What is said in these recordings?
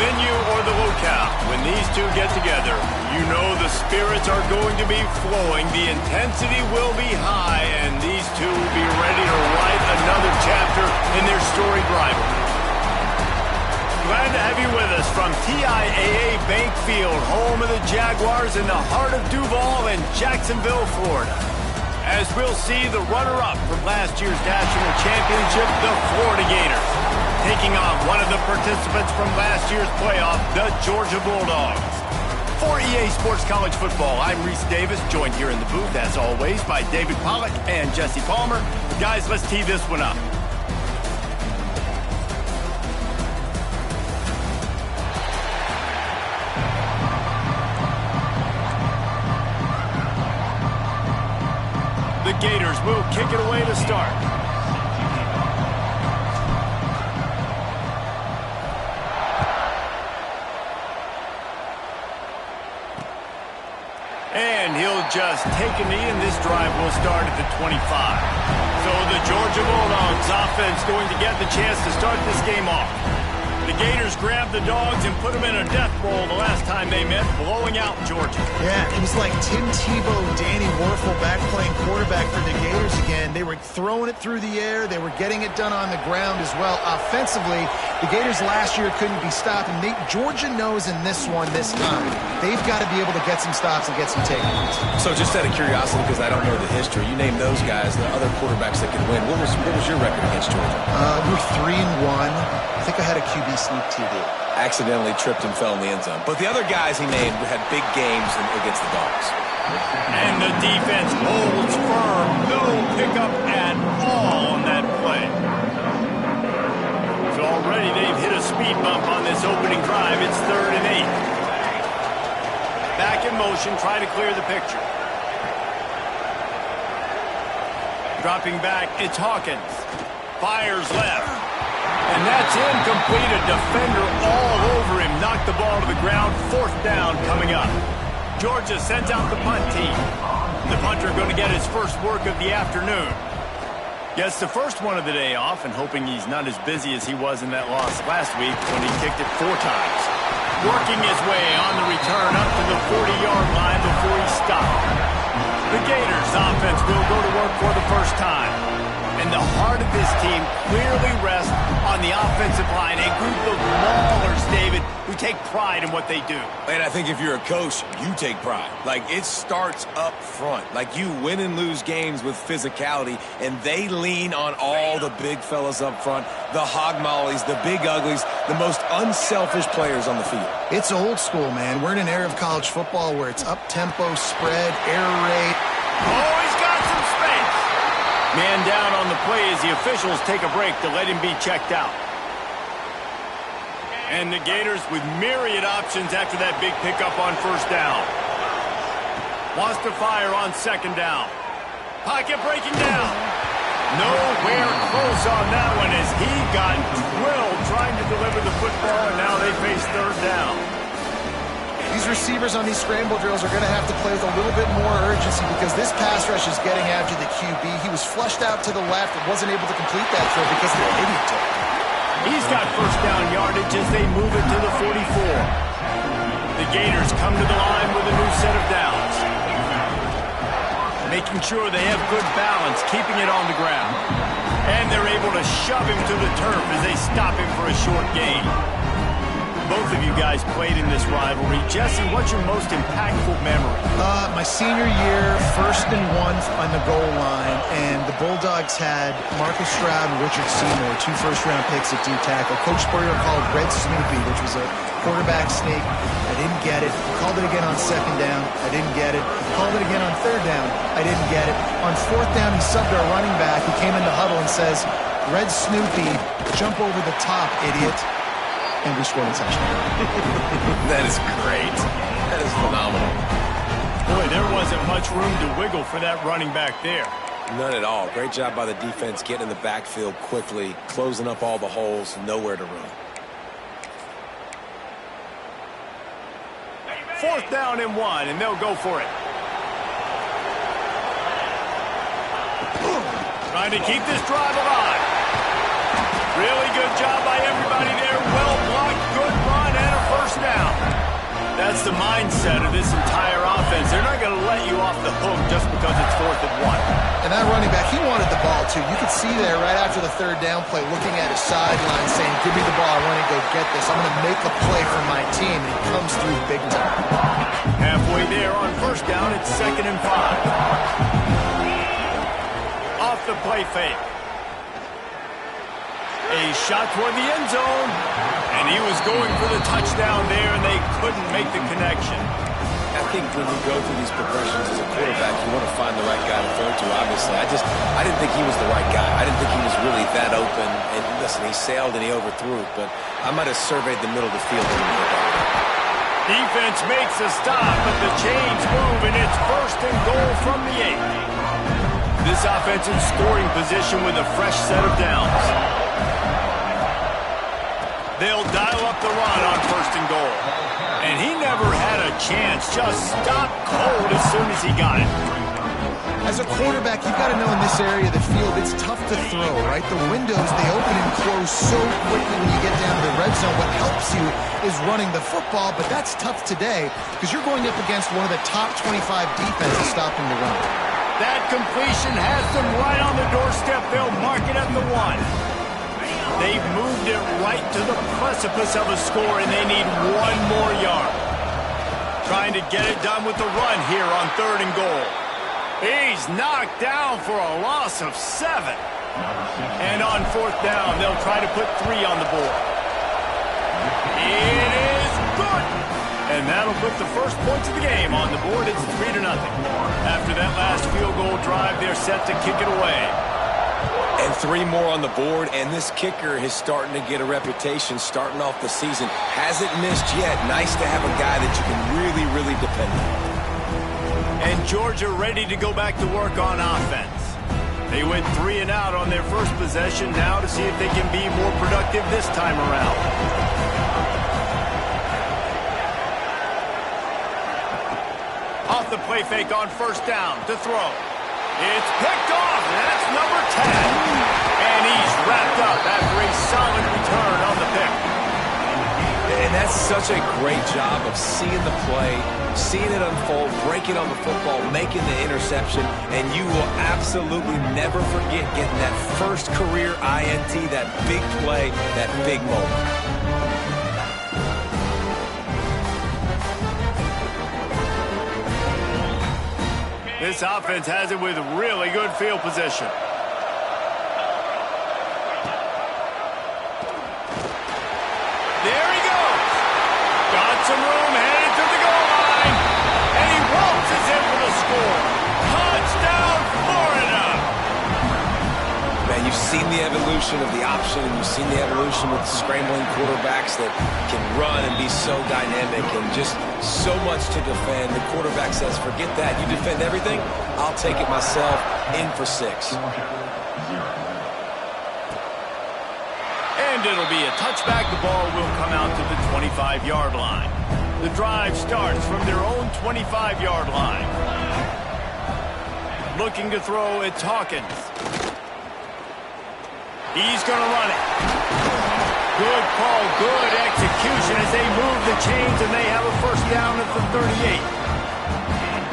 venue or the locale, when these two get together, you know the spirits are going to be flowing, the intensity will be high, and these two will be ready to write another chapter in their storied rivalry. Glad to have you with us from TIAA Bank Field, home of the Jaguars in the heart of Duval and Jacksonville, Florida. As we'll see the runner-up from last year's national championship, the Florida Gators, taking on one of the participants from last year's playoff, the Georgia Bulldogs. For EA Sports College Football, I'm Reese Davis, joined here in the booth, as always, by David Pollack and Jesse Palmer. Guys, let's tee this one up. The Gators will kick it away to start. And he'll just take a knee, and this drive will start at the 25. So the Georgia Bulldogs offense going to get the chance to start this game off. The Gators grabbed the Dogs and put them in a death roll the last time they met, blowing out Georgia. Yeah, it was like Tim Tebow, Danny Werfel back playing quarterback for the Gators again. They were throwing it through the air. They were getting it done on the ground as well. Offensively, the Gators last year couldn't be stopped. And Georgia knows in this one this time, they've got to be able to get some stops and get some takedowns. So just out of curiosity, because I don't know the history, you name those guys, the other quarterbacks that could win. What was your record against Georgia? We were 3-1. I think I had a QB sneak TD. Accidentally tripped and fell in the end zone. But the other guys he named had big games against the Dogs. And the defense holds firm. No pickup at all on that play. So already they've hit a speed bump on this opening drive. It's 3rd and 8. Back in motion, try to clear the picture. Dropping back, it's Hawkins. Fires left. And that's incomplete. A defender all over him. Knocked the ball to the ground. 4th down coming up. Georgia sends out the punt team. The punter going to get his first work of the afternoon. Gets the first one of the day off, and hoping he's not as busy as he was in that loss last week when he kicked it 4 times. Working his way on the return up to the 40-yard line before he stopped. The Gators offense will go to work for the first time. And the heart of this team clearly rests on the offensive line. A group of maulers, David, who take pride in what they do. And I think if you're a coach, you take pride. Like, it starts up front. Like, you win and lose games with physicality, and they lean on all the big fellas up front, the hog mollies, the big uglies, the most unselfish players on the field. It's old school, man. We're in an era of college football where it's up-tempo, spread, air raid. Oh, he's got some space. Man down on the play as the officials take a break to let him be checked out. And the Gators with myriad options after that big pickup on 1st down. Wants to fire on 2nd down. Pocket breaking down. Nowhere close on that one as he got drilled trying to deliver the football, and now they face 3rd down. These receivers on these scramble drills are going to have to play with a little bit more urgency because this pass rush is getting after the QB. He was flushed out to the left and wasn't able to complete that throw because of the idiot took. He's got 1st down yardage as they move it to the 44. The Gators come to the line with a new set of downs. Making sure they have good balance, keeping it on the ground. And they're able to shove him to the turf as they stop him for a short gain. Both of you guys played in this rivalry. Jesse, what's your most impactful memory? My senior year, 1st and 1 on the goal line, and the Bulldogs had Marcus Stroud and Richard Seymour, 2 first-round picks at D-tackle. Coach Spurrier called Red Snoopy, which was a quarterback sneak. I didn't get it. Called it again on 2nd down. I didn't get it. Called it again on 3rd down. I didn't get it. On 4th down, he subbed our running back who came in the huddle and says, Red Snoopy, jump over the top, idiot. And we scored a touchdown. That is great. That is phenomenal. Boy, there wasn't much room to wiggle for that running back there. None at all. Great job by the defense getting in the backfield quickly, closing up all the holes, nowhere to run. 4th down and 1, and they'll go for it. Trying to keep this drive alive. Really good job by everybody there. Well blocked, good run, and a That's the mindset of this entire offense. They're not going to let you off the hook just because it's 4th and 1. And that running back, he wanted the ball too. You could see there right after the 3rd down play looking at his sideline saying, give me the ball, I want to go get this. I'm going to make a play for my team. And he comes through big time. Halfway there on 1st down, it's 2nd and 5. Off the play fake. A shot toward the end zone. And he was going for the touchdown there, and they couldn't make the connection. I think when you go through these progressions as a quarterback, you want to find the right guy to throw to, obviously. I didn't think he was the right guy. I didn't think he was really that open. And listen, he sailed and he overthrew it, but I might have surveyed the middle of the field a little bit better. Defense makes a stop, but the chains move, and it's 1st and goal from the 8. This offense in scoring position with a fresh set of downs. They'll dial up the run on 1st and goal. And he never had a chance. Just stopped cold as soon as he got it. As a quarterback, you've got to know in this area of the field, it's tough to throw, right? The windows, they open and close so quickly when you get down to the red zone. What helps you is running the football, but that's tough today because you're going up against one of the top 25 defenses stopping the run. That completion has them right on the doorstep. They'll mark it at the 1. They've moved it right to the precipice of a score, and they need 1 more yard. Trying to get it done with the run here on 3rd and goal. He's knocked down for a loss of 7. And on 4th down, they'll try to put 3 on the board. It is good. And that'll put the first points of the game on the board. It's 3-0. After that last field goal drive, they're set to kick it away. And 3 more on the board, and this kicker is starting to get a reputation starting off the season. Hasn't missed yet. Nice to have a guy that you can really, really depend on. And Georgia ready to go back to work on offense. They went 3 and out on their first possession, now to see if they can be more productive this time around. Off the play fake on 1st down to throw. It's picked off, and that's number 10. And he's wrapped up after a solid return on the pick. And that's such a great job of seeing the play, seeing it unfold, breaking on the football, making the interception, and you will absolutely never forget getting that first career INT, that big play, that big moment. This offense has it with really good field position. There he goes. Got some room, headed to the goal line. And he waltzes in for the score. Touchdown, Florida. Man, you've seen the evolution of the option, and you've seen the evolution with scrambling quarterbacks that can run and be so dynamic and just so much to defend. The quarterback says, forget that. You defend everything, I'll take it myself. In for 6. And it'll be a touchback. The ball will come out to the 25-yard line. The drive starts from their own 25-yard line. Looking to throw, it's Hawkins. He's going to run it. Good call, good execution as they move the chains, and they have a 1st down at the 38.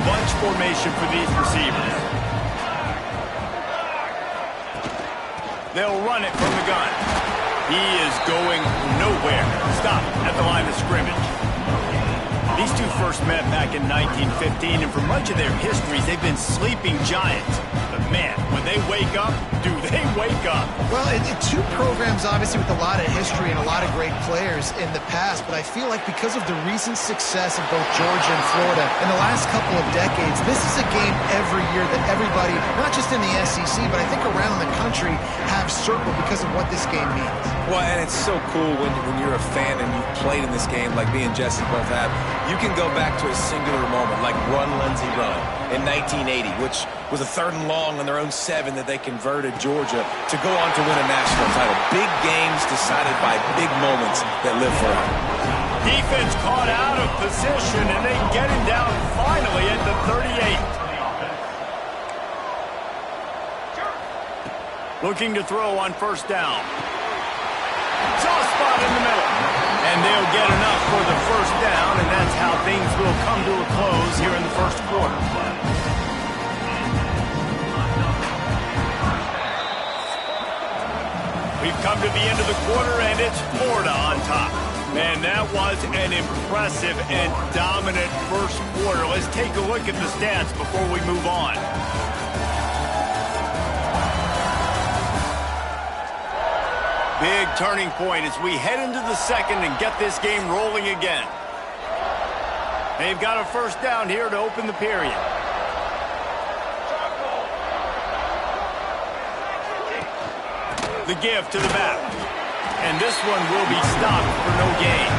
Bunch formation for these receivers. They'll run it from the gun. He is going nowhere. Stop at the line of scrimmage. These two first met back in 1915, and for much of their histories, they've been sleeping giants. But man, when they wake up, do they wake up? Well, two programs, obviously, with a lot of history and a lot of great players in the past, but I feel like because of the recent success of both Georgia and Florida in the last couple of decades, this is a game every year that everybody, not just in the SEC, but I think around the country, have circled because of what this game means. Well, and it's so cool when you're a fan and you've played in this game like me and Jesse both have. You can go back to a singular moment like Run, Lindsey, Run in 1980, which was a 3rd and long on their own 7 that they converted Georgia to go on to win a national title. Big games decided by big moments that live forever. Defense caught out of position, and they get him down finally at the 38. Looking to throw on 1st down. Soft spot in the middle. And they'll get enough for the 1st down, and that's how they will come to a close here in the first quarter. We've come to the end of the quarter, and it's Florida on top. Man, that was an impressive and dominant first quarter. Let's take a look at the stats before we move on. Big turning point as we head into the second and get this game rolling again. They've got a first down here to open the period. The give to the back. And this one will be stopped for no gain.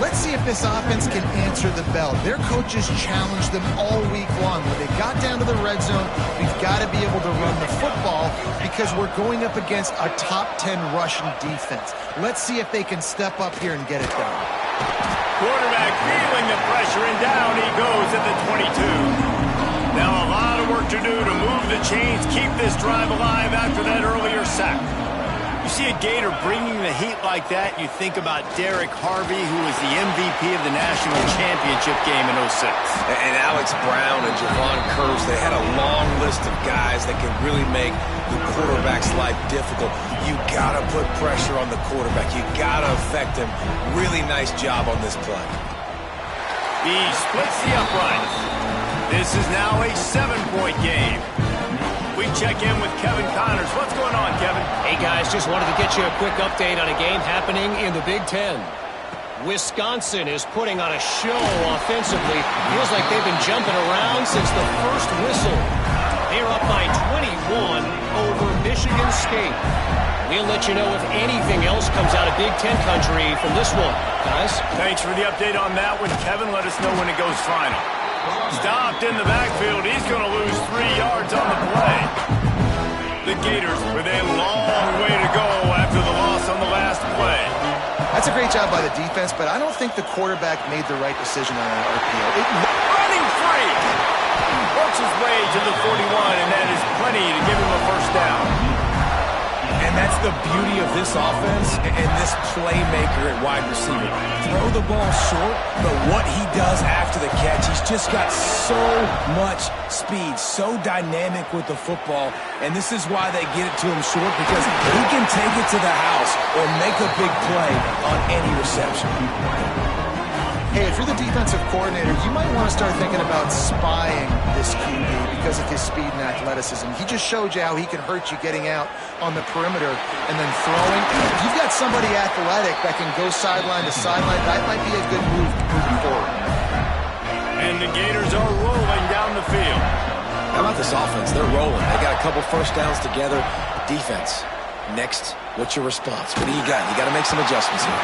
Let's see if this offense can answer the bell. Their coaches challenged them all week long. When they got down to the red zone, we've got to be able to run the football because we're going up against a top 10 rushing defense. Let's see if they can step up here and get it done. Quarterback feeling the pressure, and down he goes at the 22. Now a lot of work to do to move the chains, keep this drive alive after that earlier sack. You see a Gator bringing the heat like that, you think about Derek Harvey, who was the MVP of the national championship game in 06. And Alex Brown and Javon Curves, they had a long list of guys that can really make the quarterback's life difficult. You got to put pressure on the quarterback. You got to affect him. Really nice job on this play. He splits the uprights. This is now a 7-point game. We check in with Kevin Connors. What's going on, Kevin? Hey, guys, just wanted to get you a quick update on a game happening in the Big Ten. Wisconsin is putting on a show offensively. Feels like they've been jumping around since the first whistle. They're up by 21 over Michigan State. We'll let you know if anything else comes out of Big Ten country from this one, guys. Thanks for the update on that one, Kevin. Let us know when it goes final. Stopped in the backfield. He's going to lose 3 yards on the play. The Gators with a long way to go after the loss on the last play. That's a great job by the defense, but I don't think the quarterback made the right decision on that RPO. Running free. Works his way to the 41, and that is plenty to give him a first down. And that's the beauty of this offense and this playmaker at wide receiver. Throw the ball short, but what he does after the catch, he's just got so much speed, so dynamic with the football, and this is why they get it to him short, because he can take it to the house or make a big play on any reception. Hey, if you're the defensive coordinator, you might want to start thinking about spying this QB because of his speed and athleticism. He just showed you how he can hurt you getting out on the perimeter and then throwing. If you've got somebody athletic that can go sideline to sideline, that might be a good move moving forward. And the Gators are rolling down the field. How about this offense? They're rolling. They got a couple first downs together. Defense. Next, what's your response? What do you got? You got to make some adjustments here.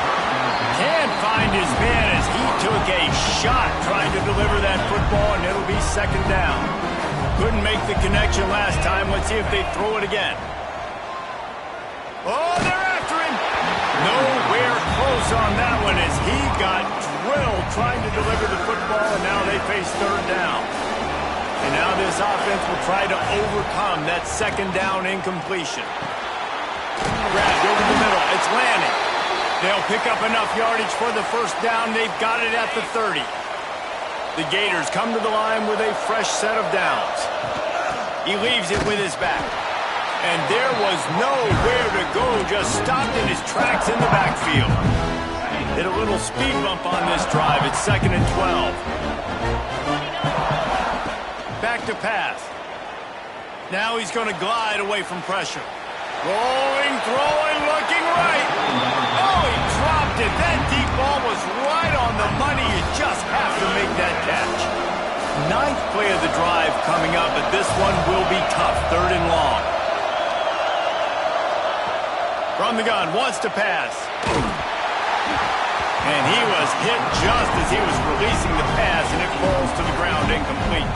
Can't find his man as he took a shot trying to deliver that football, and it'll be second down. Couldn't make the connection last time. Let's see if they throw it again. Oh, they're after him. Nowhere close on that one as he got drilled trying to deliver the football, and now they face third down. And now this offense will try to overcome that second down incompletion. Grabbed over the middle. It's landing. They'll pick up enough yardage for the first down. They've got it at the 30. The Gators come to the line with a fresh set of downs. He leaves it with his back. And there was nowhere to go. Just stopped in his tracks in the backfield. Hit a little speed bump on this drive. It's 2nd and 12. Back to pass. Now he's going to glide away from pressure. Rolling, throwing, looking right. Oh, he dropped it. That deep ball was right on the money. You just have to make that catch. 9th play of the drive coming up, but this one will be tough. 3rd and long. From the gun, wants to pass. And he was hit just as he was releasing the pass, and it falls to the ground incomplete.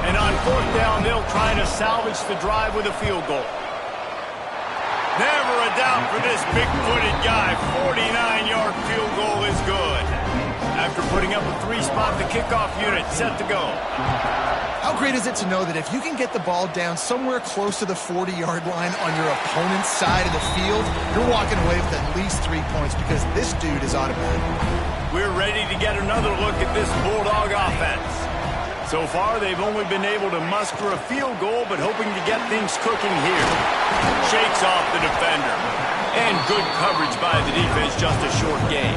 And on 4th down, they'll try to salvage the drive with a field goal. Never a doubt for this big-footed guy. 49-yard field goal is good. After putting up a 3-spot, the kickoff unit set to go. How great is it to know that if you can get the ball down somewhere close to the 40-yard line on your opponent's side of the field, you're walking away with at least 3 points because this dude is automatic. We're ready to to get another look at this Bulldog offense. So far, they've only been able to muster a field goal, but hoping to get things cooking here. Shakes off the defender. And good coverage by the defense, just a short gain.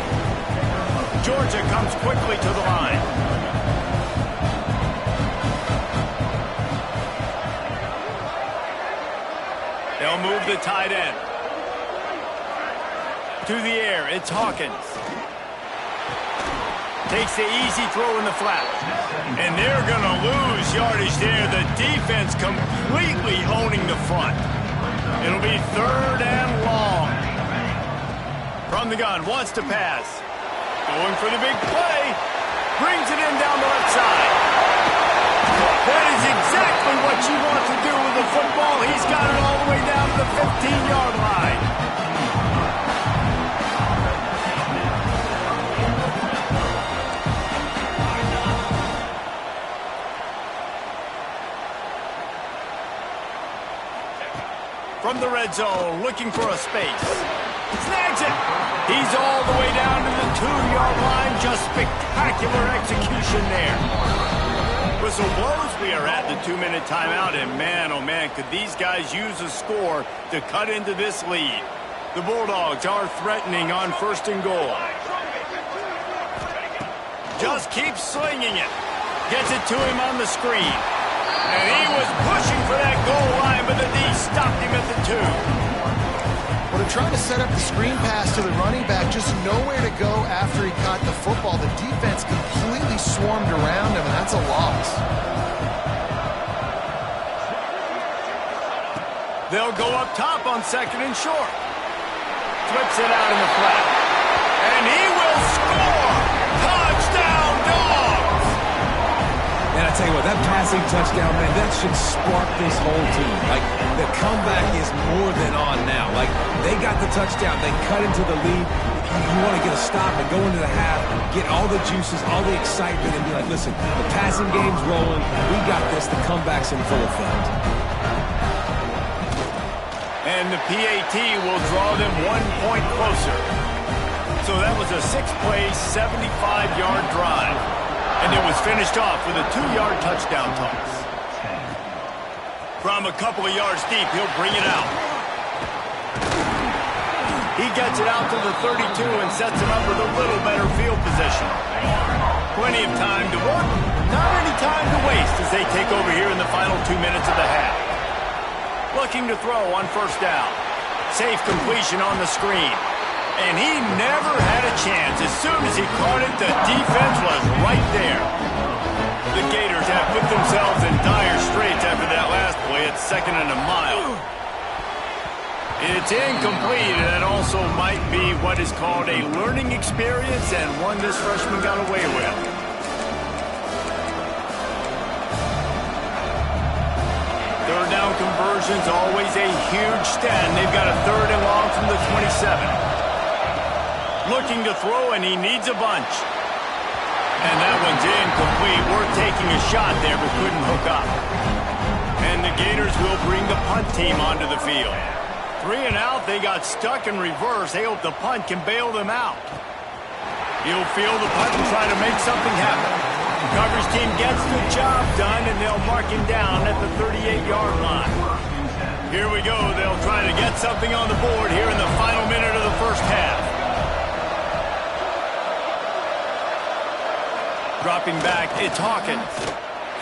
Georgia comes quickly to the line. They'll move the tight end. To the air, it's Hawkins. Takes the easy throw in the flat. And they're going to lose yardage there. The defense completely owning the front. It'll be 3rd and long. From the gun, wants to pass. Going for the big play. Brings it in down the left side. That is exactly what you want to do with the football. He's got it all the way down to the 15-yard line. From the red zone, looking for a space. Snags it. He's all the way down to the 2-yard line. Just spectacular execution there. Whistle blows. We are at the 2-minute timeout, and man, oh man, could these guys use a score to cut into this lead. The Bulldogs are threatening on 1st and goal. Just keeps slinging it. Gets it to him on the screen. And he was pushing for that goal line, but the D stopped him at the 2. Well, they're trying to set up the screen pass to the running back, just nowhere to go after he caught the football. The defense completely swarmed around him, and that's a loss. They'll go up top on 2nd and short. Flips it out in the flat. And he will score! Touchdown, Dogs! And I tell you what, that passing touchdown, man, that should spark this whole team. Like, the comeback is more than on now. Like, they got the touchdown. They cut into the lead. You want to get a stop and go into the half, get all the juices, all the excitement, and be like, listen, the passing game's rolling. We got this. The comeback's in full effect. And the PAT will draw them 1 point closer. So that was a 6-play, 75-yard drive. And it was finished off with a 2-yard touchdown toss. From a couple of yards deep, he'll bring it out. He gets it out to the 32 and sets him up with a little better field position. Plenty of time to work, not any time to waste as they take over here in the final 2 minutes of the half. Looking to throw on 1st down. Safe completion on the screen. And he never had a chance. As soon as he caught it, the defense was right there. The Gators have put themselves in dire straits after that last play at 2nd and a mile. It's incomplete, and that also might be what is called a learning experience, and one this freshman got away with. Third down conversion's always a huge stat. They've got a 3rd and long from the 27. Looking to throw, and he needs a bunch. And that one's incomplete. We're taking a shot there, but couldn't hook up. And the Gators will bring the punt team onto the field. 3 and out, they got stuck in reverse. They hope the punt can bail them out. He'll field the punt and try to make something happen. The coverage team gets the job done, and they'll mark him down at the 38-yard line. Here we go. They'll try to get something on the board here in the final minute of the 1st half. Dropping back, it's Hawkins.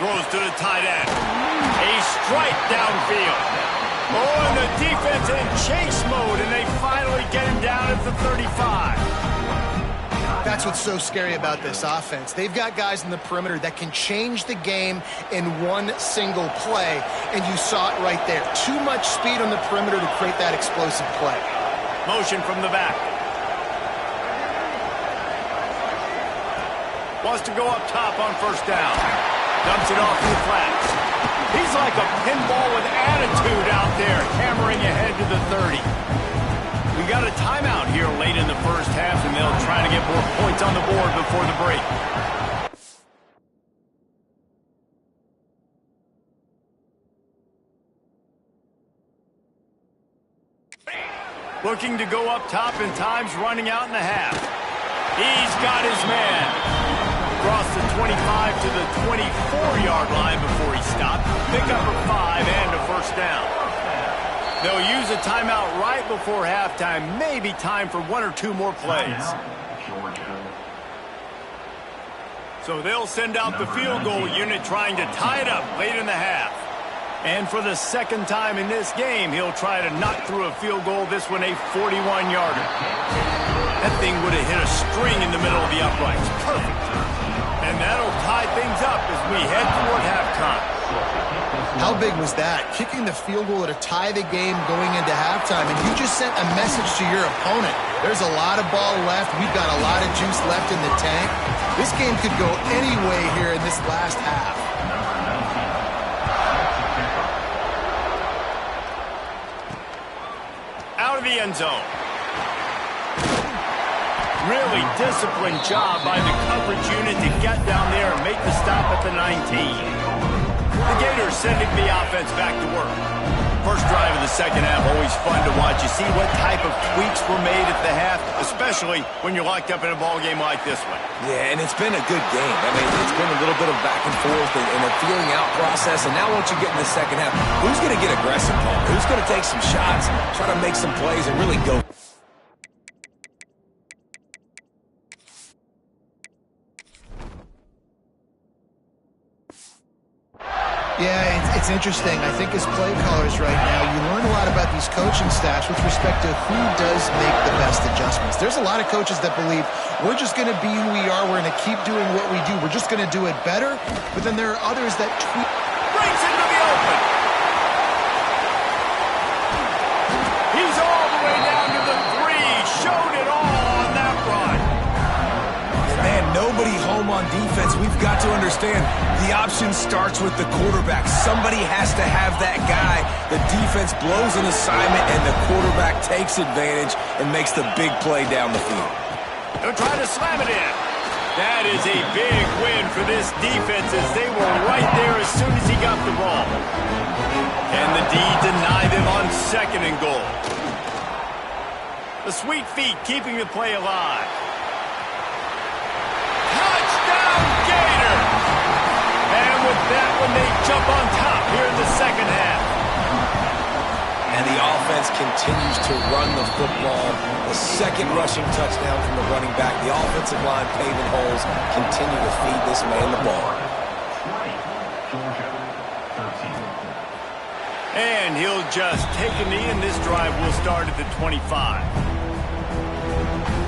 Throws to the tight end. A strike downfield. Oh, and the defense in chase mode, and they finally get him down at the 35. That's what's so scary about this offense. They've got guys in the perimeter that can change the game in one single play, and you saw it right there. Too much speed on the perimeter to create that explosive play. Motion from the back. Wants to go up top on 1st down. Dumps it off to the flats. He's like a pinball with attitude out there, hammering ahead to the 30. We got a timeout here late in the 1st half, and they'll try to get more points on the board before the break. Looking to go up top, and time's running out in the half. He's got his man. across the 25 to the 24-yard line before he stopped. Pickup of 5 and a first down. They'll use a timeout right before halftime. Maybe time for 1 or 2 more plays. So they'll send out the field goal unit trying to tie it up late in the half. And for the second time in this game, he'll try to knock through a field goal, this one a 41-yarder. That thing would have hit a string in the middle of the uprights. Perfect. And that'll tie things up as we head toward halftime. How big was that? Kicking the field goal to tie the game going into halftime, and you just sent a message to your opponent. There's a lot of ball left. We've got a lot of juice left in the tank. This game could go any way here in this last half. Out of the end zone. Really disciplined job by the coverage unit to get down there and make the stop at the 19. The Gators sending the offense back to work. First drive of the second half, always fun to watch. You see what type of tweaks were made at the half, especially when you're locked up in a ball game like this one. Yeah, and it's been a good game. I mean, it's been a little bit of back and forth and a feeling out process. And now once you get in the second half, who's going to get aggressive, Paul? Who's going to take some shots, try to make some plays, and really go? Yeah, it's interesting. I think as play callers right now, you learn a lot about these coaching staffs with respect to who does make the best adjustments. There's a lot of coaches that believe we're just going to be who we are. We're going to keep doing what we do. We're just going to do it better. But then there are others that tweak. Breaks into the open. He's all the way down to the 3. Showed it all on that run. Man, nobody home on defense. We've got to understand the option starts with the quarterback. Somebody has to have that guy. The defense blows an assignment, and the quarterback takes advantage and makes the big play down the field. They'll try to slam it in. That is a big win for this defense as they were right there as soon as he got the ball. And the D denied him on 2nd and goal. The sweet feet keeping the play alive. And with that one, they jump on top here in the second half. And the offense continues to run the football. The second rushing touchdown from the running back. The offensive line paving holes. Continue to feed this man the ball. And he'll just take a knee, and this drive will start at the 25.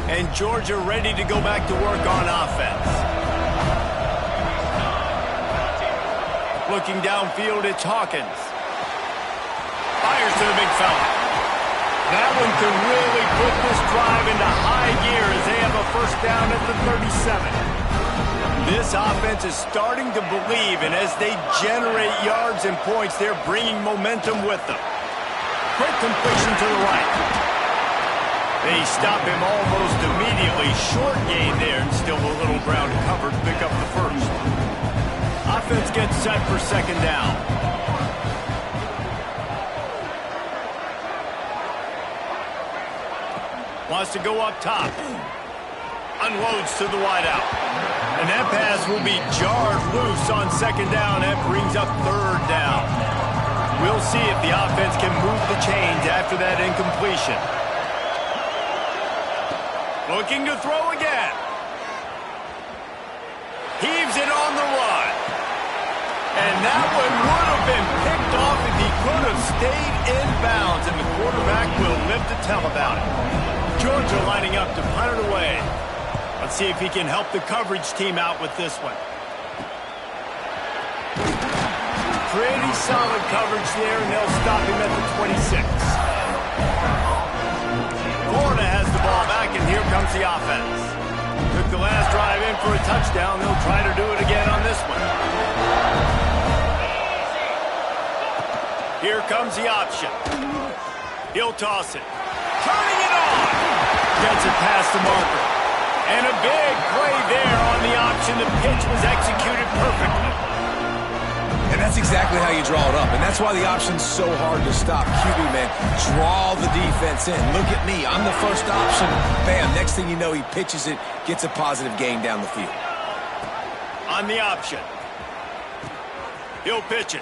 And Georgia ready to go back to work on offense. Looking downfield, it's Hawkins. Fires to the big fella. That one could really put this drive into high gear as they have a first down at the 37. This offense is starting to believe, and as they generate yards and points, they're bringing momentum with them. Quick completion to the right. They stop him almost immediately. Short gain there, and still a little ground covered to pick up the first. Offense gets set for second down. Wants to go up top. Unloads to the wideout. And that pass will be jarred loose on second down. That brings up third down. We'll see if the offense can move the chains after that incompletion. Looking to throw again. Heaves it on the run. And that one would have been picked off if he could have stayed in bounds, and the quarterback will live to tell about it. Georgia lining up to punt it away. Let's see if he can help the coverage team out with this one. Pretty solid coverage there, and they'll stop him at the 26. Florida has the ball back, and here comes the offense. Took the last drive in for a touchdown. They'll try to do it again on this one. Here comes the option. He'll toss it. Turning it on. Gets it past the marker. And a big play there on the option. The pitch was executed perfectly. And that's exactly how you draw it up. And that's why the option's so hard to stop. QB, man, draw the defense in. Look at me. I'm the first option. Bam. Next thing you know, he pitches it, gets a positive gain down the field. on the option. He'll pitch it.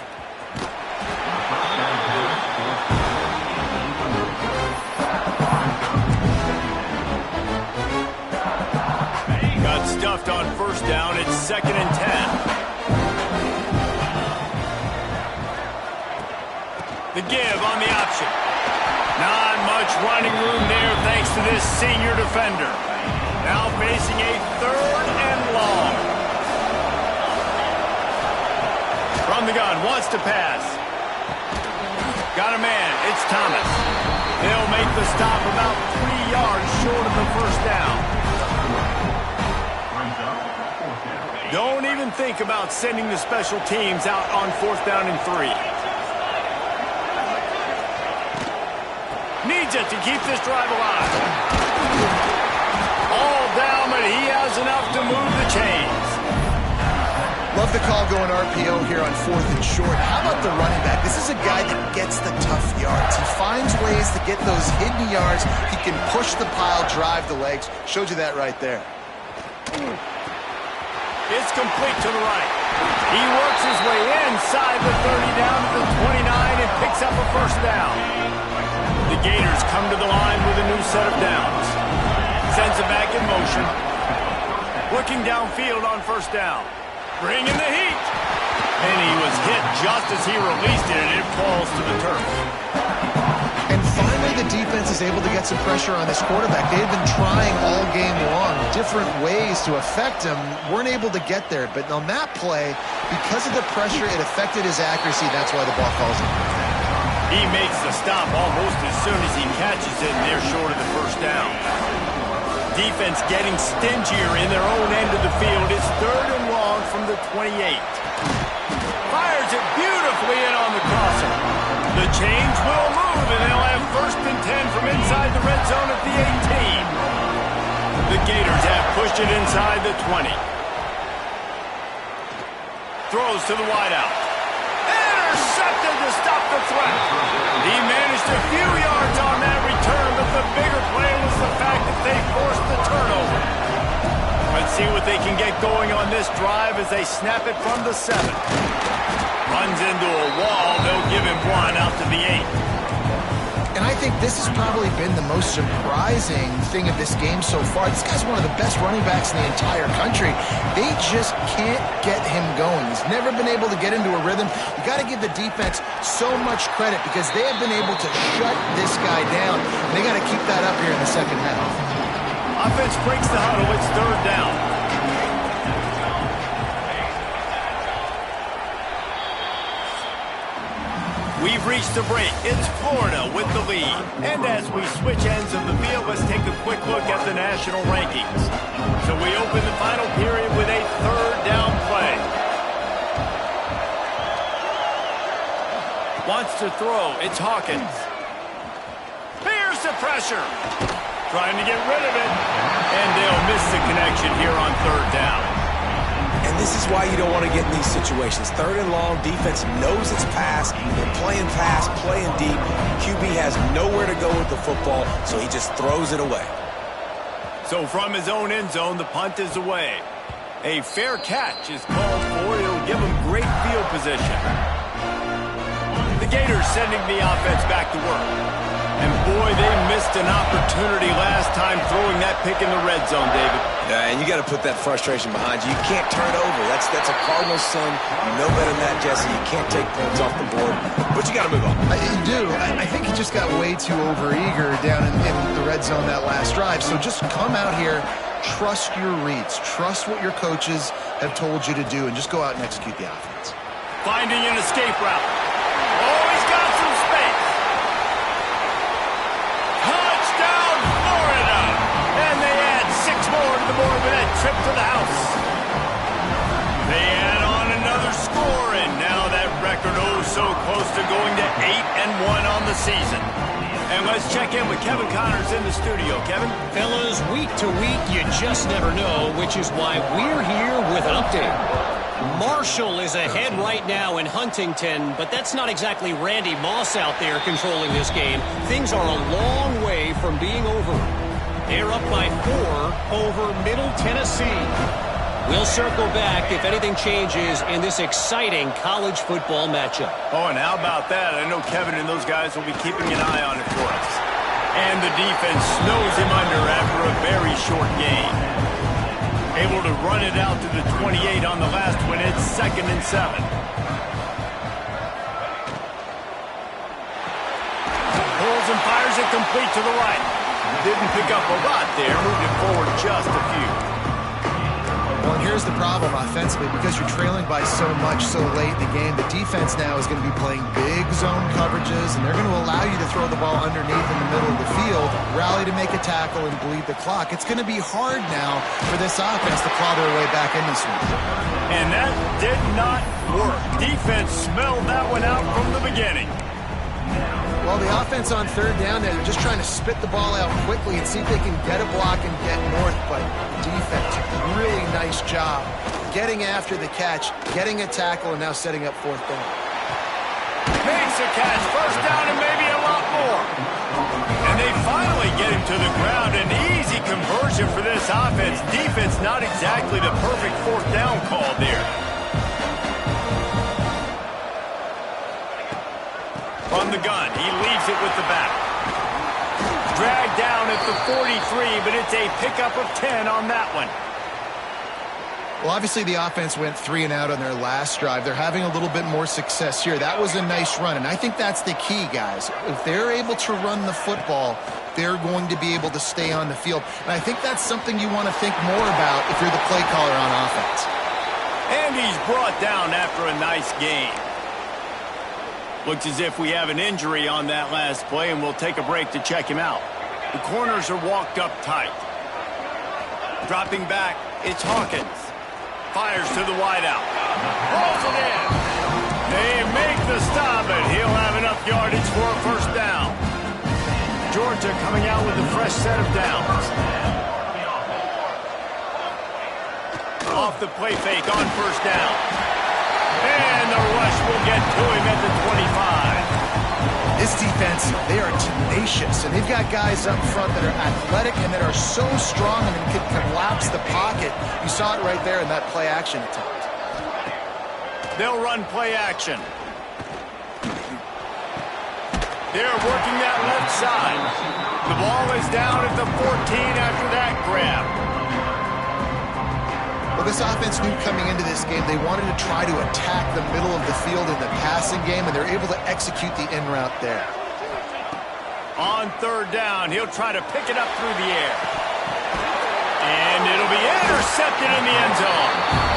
Got stuffed on first down. It's 2nd and 10. The give on the option. Not much running room there thanks to this senior defender. Now facing a 3rd and long. From the gun, wants to pass. Got a man, it's Thomas. They'll make the stop about 3 yards short of the first down. Don't even think about sending the special teams out on 4th down and 3. Needs it to keep this drive alive. All down, but he has enough to move the chains. Love the call going RPO here on 4th and short. How about the running back? This is a guy that gets the tough yards. He finds ways to get those hidden yards. He can push the pile, drive the legs. Showed you that right there. It's complete to the right. He works his way inside the 30 down to the 29 and picks up a first down. The Gators come to the line with a new set of downs. Sends it back in motion. Looking downfield on first down. Bringing the heat. And he was hit just as he released it, and it falls to the turf. And finally, the defense is able to get some pressure on this quarterback. They've been trying all game long, different ways to affect him. Weren't able to get there. But on that play, because of the pressure, it affected his accuracy. That's why the ball falls in. He makes the stop almost as soon as he catches it, and they're short of the first down. Defense getting stingier in their own end of the field. It's 3rd and long from the 28. Fires it beautifully in on the crosser. The chains will move, and they'll have 1st and 10 from inside the red zone at the 18. The Gators have pushed it inside the 20. Throws to the wideout. Intercepted to stop the threat. He managed a few yards on that return, but the bigger play was the fact that they forced the turnover. Let's see what they can get going on this drive as they snap it from the 7. Runs into a wall. They'll give him 1 out to the 8. And I think this has probably been the most surprising thing of this game so far. This guy's one of the best running backs in the entire country. They just can't get him going. He's never been able to get into a rhythm. You got to give the defense so much credit because they have been able to shut this guy down. And they got to keep that up here in the second half. Offense breaks the huddle. It's 3rd down. We've reached the break. It's Florida with the lead. And as we switch ends of the field, let's take a quick look at the national rankings. So we open the final period with a 3rd down play. Wants to throw. It's Hawkins. Here's the pressure. Trying to get rid of it. And they'll miss the connection here on 3rd down. And this is why you don't want to get in these situations. 3rd and long, defense knows it's pass. They're playing pass, playing deep. QB has nowhere to go with the football, so he just throws it away. So from his own end zone, the punt is away. A fair catch is called for. It'll give him great field position. The Gators sending the offense back to work. And boy, they missed an opportunity last time throwing that pick in the red zone, David. And you got to put that frustration behind you. You can't turn it over. That's a Cardinals son. You know better than that, Jesse. You can't take points off the board. But you got to move on. You do. I think he just got way too overeager down in the red zone that last drive. So just come out here, trust your reads, trust what your coaches have told you to do, and just go out and execute the offense. Finding an escape route. Oh, he's got some space. Touchdown, Florida! And they add 6 more to the board with that trip to the house. They add on another score, and now that record so close to going to 8-1 on the season. And let's check in with Kevin Connors in the studio. Kevin? Fellas, week to week, you just never know, which is why we're here with an update. Marshall is ahead right now in Huntington, but that's not exactly Randy Moss out there controlling this game. Things are a long way from being over. They're up by 4 over Middle Tennessee. We'll circle back if anything changes in this exciting college football matchup. Oh, and how about that? I know Kevin and those guys will be keeping an eye on it for us. And the defense snows him under after a very short gain. Able to run it out to the 28 on the last one. It's 2nd and 7. Pulls and fires it complete to the right. Didn't pick up a lot there. Moved it forward just a few. Well, and here's the problem offensively. Because you're trailing by so much so late in the game, the defense now is going to be playing big zone coverages, and they're going to allow you to throw the ball underneath in the middle of the field, rally to make a tackle, and bleed the clock. It's going to be hard now for this offense to claw their way back in this one. And that did not work. Defense smelled that one out from the beginning. Well, the offense on 3rd down there, they're just trying to spit the ball out quickly and see if they can get a block and get north. But the defense, really nice job getting after the catch, getting a tackle, and now setting up 4th down. Makes a catch, 1st down, and maybe a lot more. And they finally get him to the ground. An easy conversion for this offense. Defense, not exactly the perfect 4th down call there. From the gun, he leaves it with the back. Dragged down at the 43, but it's a pickup of 10 on that one. Well, obviously the offense went 3 and out on their last drive. They're having a little bit more success here. That was a nice run, and I think that's the key, guys. If they're able to run the football, they're going to be able to stay on the field. And I think that's something you want to think more about if you're the play caller on offense. And he's brought down after a nice gain. Looks as if we have an injury on that last play, and we'll take a break to check him out. The corners are walked up tight. Dropping back, it's Hawkins. Fires to the wideout. Rolls it in. They make the stop, and he'll have enough yardage for a 1st down. Georgia coming out with a fresh set of downs. Off the play fake on 1st down. And the rush will get to him at the 25. This defense, they are tenacious, and they've got guys up front that are athletic and that are so strong and can collapse the pocket. You saw it right there in that play action attempt. They'll run play action. They're working that left side. The ball is down at the 14 after that grab. Well, this offense knew coming into this game they wanted to try to attack the middle of the field in the passing game, and they're able to execute the in route there. On 3rd down, he'll try to pick it up through the air. And it'll be intercepted in the end zone.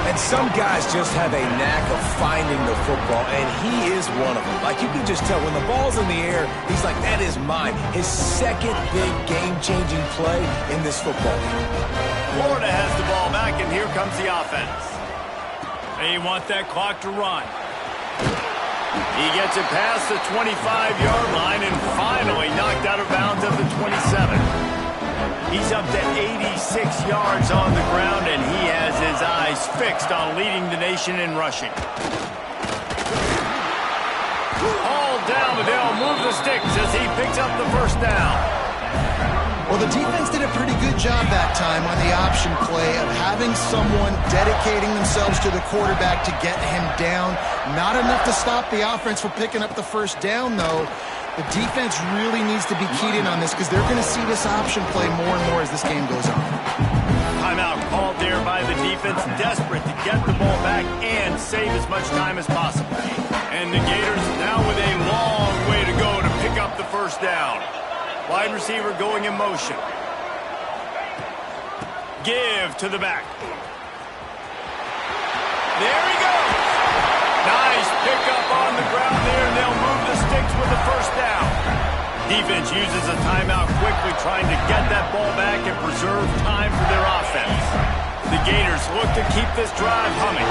And some guys just have a knack of finding the football, and he is one of them. Like, you can just tell when the ball's in the air, he's like, that is mine. His 2nd big game-changing play in this football. Florida has the ball back, and here comes the offense. They want that clock to run. He gets it past the 25-yard line and finally knocked out of bounds at the 27. He's up to 86 yards on the ground, and he has his eyes fixed on leading the nation in rushing. All down, but they'll move the sticks as he picks up the 1st down. Well, the defense did a pretty good job that time on the option play of having someone dedicating themselves to the quarterback to get him down. Not enough to stop the offense from picking up the 1st down, though. The defense really needs to be keyed in on this because they're going to see this option play more and more as this game goes on. Timeout called there by the defense, desperate to get the ball back and save as much time as possible. And the Gators now with a long way to go to pick up the 1st down. Wide receiver going in motion. Give to the back. There he goes. Nice pickup on the ground there, and they'll move the sticks with the 1st down. Defense uses a timeout quickly, trying to get that ball back and preserve time for their offense. The Gators look to keep this drive humming.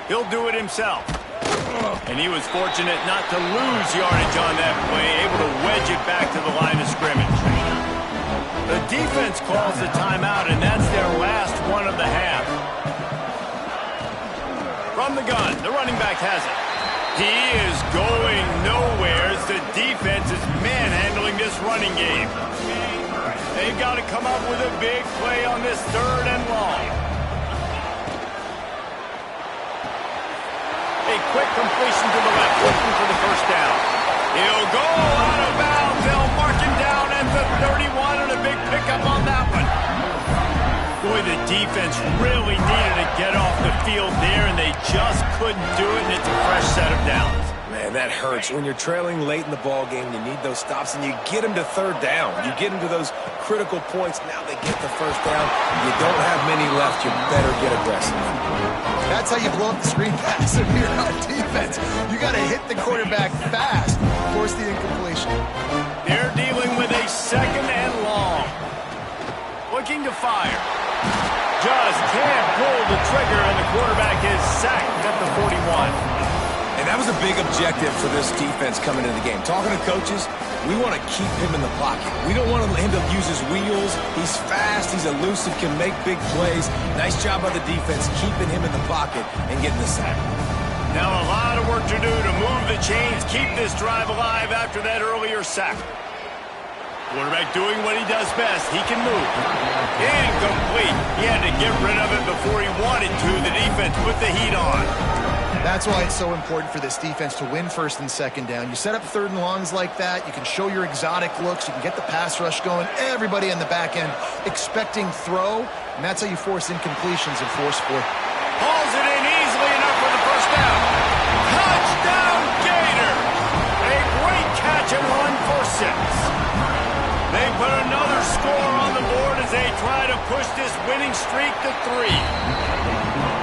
He'll do it himself. And he was fortunate not to lose yardage on that play, able to wedge it back to the line of scrimmage. The defense calls the timeout, and that's their last one of the half. From the gun, the running back has it. He is going nowhere as the defense is manhandling this running game. They've got to come up with a big play on this 3rd and long. A quick completion to the left, looking for the first down. He'll go out of bounds. They'll mark him down at the 31 and a big pickup on that one. Boy, the defense really needed to get off the field there, and they just couldn't do it, and it's a fresh set of downs. Man, that hurts. When you're trailing late in the ball game, you need those stops, and you get them to 3rd down. You get them to those critical points. Now they get the first down. You don't have many left. You better get aggressive. That's how you blow up the screen pass if you're on defense. You got to hit the quarterback fast, force the incompletion. They're dealing with a 2nd and long. Looking to fire. Just can't pull the trigger, and the quarterback is sacked at the 41. And that was a big objective for this defense coming into the game. Talking to coaches, we want to keep him in the pocket. We don't want him to use his wheels. He's fast, he's elusive, can make big plays. Nice job by the defense keeping him in the pocket and getting the sack. Now a lot of work to do to move the chains, keep this drive alive after that earlier sack. Quarterback doing what he does best. He can move. Incomplete. He had to get rid of it before he wanted to. The defense put the heat on. That's why it's so important for this defense to win 1st and 2nd down. You set up 3rd and longs like that. You can show your exotic looks. You can get the pass rush going. Everybody on the back end expecting throw, and that's how you force incompletions and force 4th. Hauls it in easily enough for the first down. Touchdown, Gator! A great catch and run for 6. They put another score on the board as they try to push this winning streak to 3.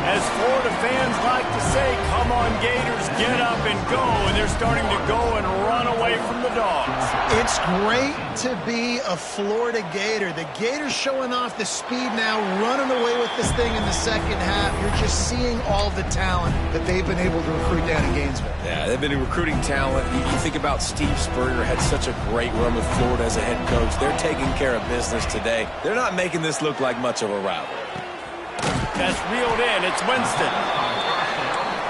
As Florida fans like to say, come on Gators, get up and go, and they're starting to go and run away from the Dogs. It's great to be a Florida Gator. The Gators showing off the speed now, running away with this thing in the 2nd half. You're just seeing all the talent that they've been able to recruit down in Gainesville. Yeah, they've been recruiting talent. You think about Steve Spurrier, had such a great run with Florida as a head coach. They're taking care of business today. They're not making this look like much of a rivalry. That's reeled in. It's Winston.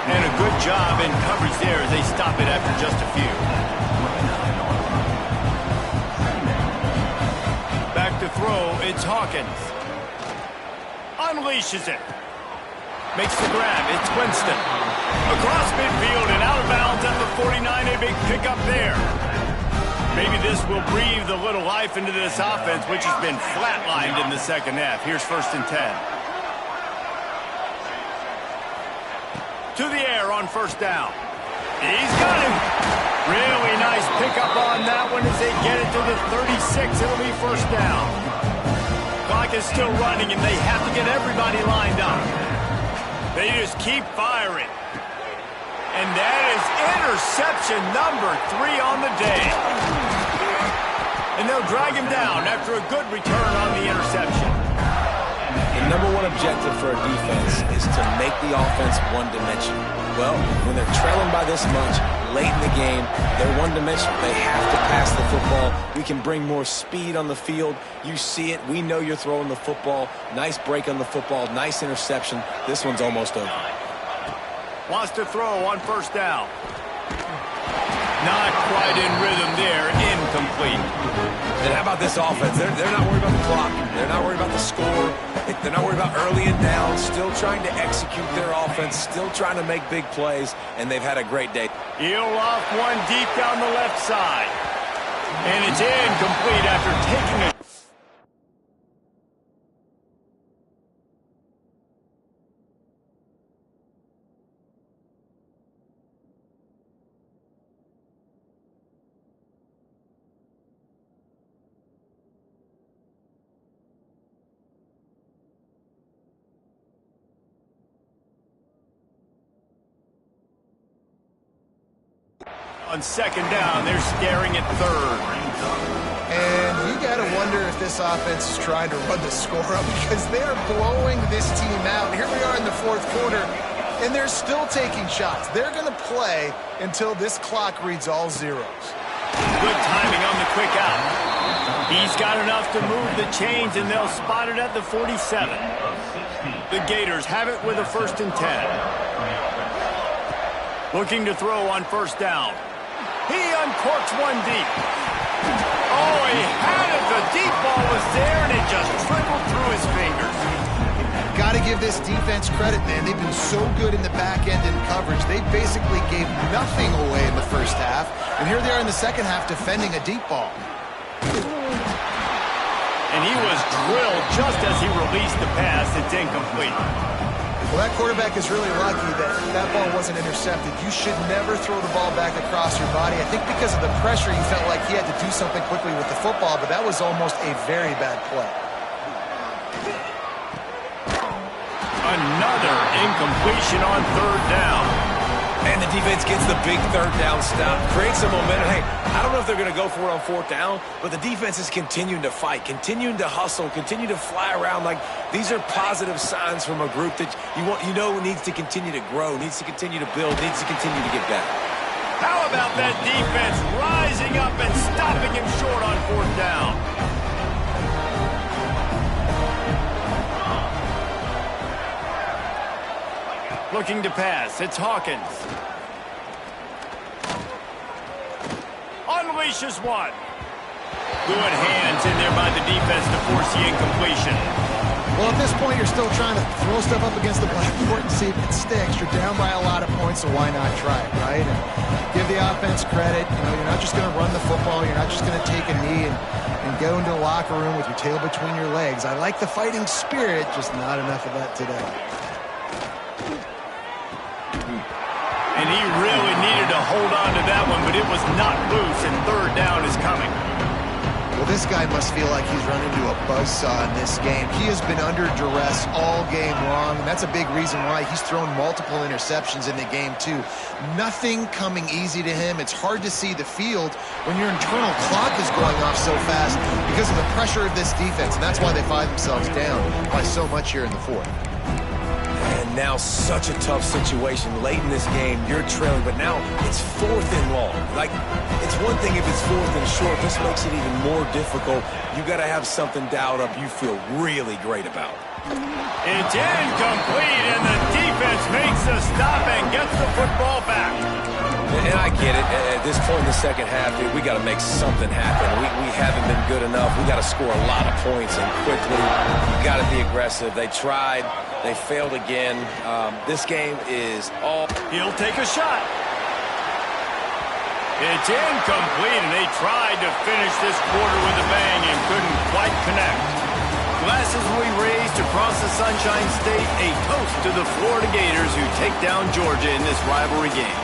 And a good job in coverage there as they stop it after just a few. Back to throw. It's Hawkins. Unleashes it. Makes the grab. It's Winston. Across midfield and out of bounds at the 49. A big pickup there. Maybe this will breathe a little life into this offense, which has been flatlined in the 2nd half. Here's 1st and 10. To the air on 1st down. He's got him. Really nice pickup on that one as they get it to the 36. It'll be 1st down. Clock is still running, and they have to get everybody lined up. They just keep firing. And that is interception number 3 on the day. And they'll drag him down after a good return on the interception. The number 1 objective for a defense is to make the offense one-dimensional. Well, when they're trailing by this much, late in the game, they're one-dimensional. They have to pass the football. We can bring more speed on the field. You see it. We know you're throwing the football. Nice break on the football. Nice interception. This one's almost over. Wants to throw on 1st down. Not quite in rhythm there. Incomplete. And how about this offense? They're not worried about the clock. They're not worried about the score. They're not worried about early and down. Still trying to execute their offense. Still trying to make big plays. And they've had a great day. He'll off one deep down the left side. And it's incomplete after taking a... On 2nd down, they're staring at 3rd. And you got to wonder if this offense is trying to run the score up because they're blowing this team out. Here we are in the 4th quarter, and they're still taking shots. They're going to play until this clock reads all zeros. Good timing on the quick out. He's got enough to move the chains, and they'll spot it at the 47. The Gators have it with a 1st and 10. Looking to throw on first down. He uncorks one deep. Oh, he had it. The deep ball was there, and it just trickled through his fingers. Got to give this defense credit, man. They've been so good in the back end in coverage. They basically gave nothing away in the first half, and here they are in the second half defending a deep ball. And he was drilled just as he released the pass. It's incomplete. Well, that quarterback is really lucky that that ball wasn't intercepted. You should never throw the ball back across your body. I think because of the pressure, he felt like he had to do something quickly with the football, but that was almost a very bad play. Another incompletion on third down. And the defense gets the big third down stop, creates some momentum. Hey, I don't know if they're going to go for it on fourth down, but the defense is continuing to fight, continuing to hustle, continue to fly around. Like, these are positive signs from a group that you know needs to continue to grow, needs to continue to build, needs to continue to get better. How about that defense rising up and stopping him short on fourth down? Looking to pass. It's Hawkins. Unleashes one. Good hands in there by the defense to force the incompletion. Well, at this point, you're still trying to throw stuff up against the blackboard and see if it sticks. You're down by a lot of points, so why not try it, right? And give the offense credit. You know, you're not just going to run the football. You're not just going to take a knee and go into the locker room with your tail between your legs. I like the fighting spirit, just not enough of that today. And he really needed to hold on to that one, but it was not loose, and third down is coming. Well, this guy must feel like he's run into a buzzsaw in this game. He has been under duress all game long, and that's a big reason why he's thrown multiple interceptions in the game, too. Nothing coming easy to him. It's hard to see the field when your internal clock is going off so fast because of the pressure of this defense, and that's why they find themselves down by so much here in the fourth. And now such a tough situation late in this game. You're trailing, but now it's fourth and long. Like, it's one thing if it's fourth and short. This makes it even more difficult. You got to have something dialed up you feel really great about. It's incomplete, and the defense makes the stop and gets the football back. And I get it. At this point in the second half, dude, we got to make something happen. We haven't been good enough. We got to score a lot of points and quickly. You got to be aggressive. They tried. They failed again. This game is all... He'll take a shot. It's incomplete, and they tried to finish this quarter with a bang and couldn't quite connect. Glasses will be raised across the Sunshine State, a toast to the Florida Gators who take down Georgia in this rivalry game.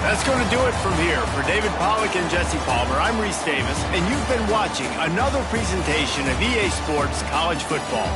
That's going to do it from here. For David Pollack and Jesse Palmer, I'm Reese Davis, and you've been watching another presentation of EA Sports College Football.